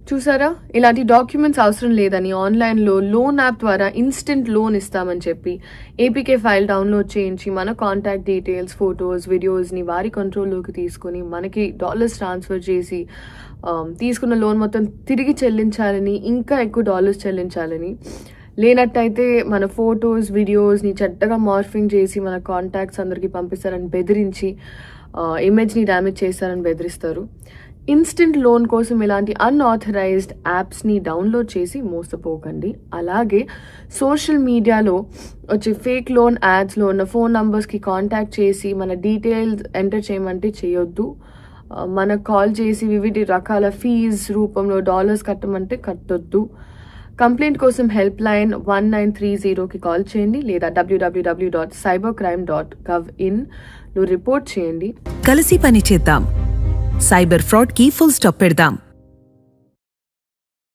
చూసారా, ఇలాంటి డాక్యుమెంట్స్ అవసరం లేదని ఆన్లైన్లో లోన్ యాప్ ద్వారా ఇన్స్టెంట్ లోన్ ఇస్తామని చెప్పి ఏపీకే ఫైల్ డౌన్లోడ్ చేయించి మన కాంటాక్ట్ డీటెయిల్స్, ఫొటోస్, వీడియోస్ని వారి కంట్రోల్లోకి తీసుకొని మనకి డాలర్స్ ట్రాన్స్ఫర్ చేసి తీసుకున్న లోన్ మొత్తం తిరిగి చెల్లించాలని, ఇంకా ఎక్కువ డాలర్స్ చెల్లించాలని, లేనట్టయితే మన ఫొటోస్, వీడియోస్ని చెడ్డగా మార్ఫింగ్ చేసి మన కాంటాక్ట్స్ అందరికీ పంపిస్తారని బెదిరించి ఇమేజ్ని డ్యామేజ్ చేస్తారని బెదిరిస్తారు. ఇన్స్టెంట్ లోన్ కోసం ఇలాంటి అన్ఆథరైజ్డ్ యాప్స్ని డౌన్లోడ్ చేసి మోసపోకండి. అలాగే సోషల్ మీడియాలో వచ్చే ఫేక్ లోన్ యాడ్స్లో ఉన్న ఫోన్ నంబర్స్కి కాంటాక్ట్ చేసి మన డీటెయిల్స్ ఎంటర్ చేయమంటే చేయొద్దు. మనకు కాల్ చేసి వివిధ రకాల ఫీజ్ రూపంలో డాలర్స్ కట్టమంటే కట్టొద్దు. కంప్లైంట్ కోసం హెల్ప్ లైన్ 1930కి కాల్ చేయండి లేదా www.cybercrime.gov.in రిపోర్ట్ చేయండి. కలిసి పని చేద్దాం, సైబర్ ఫ్రాడ్ కి ఫుల్ స్టాప్ పెడదాం.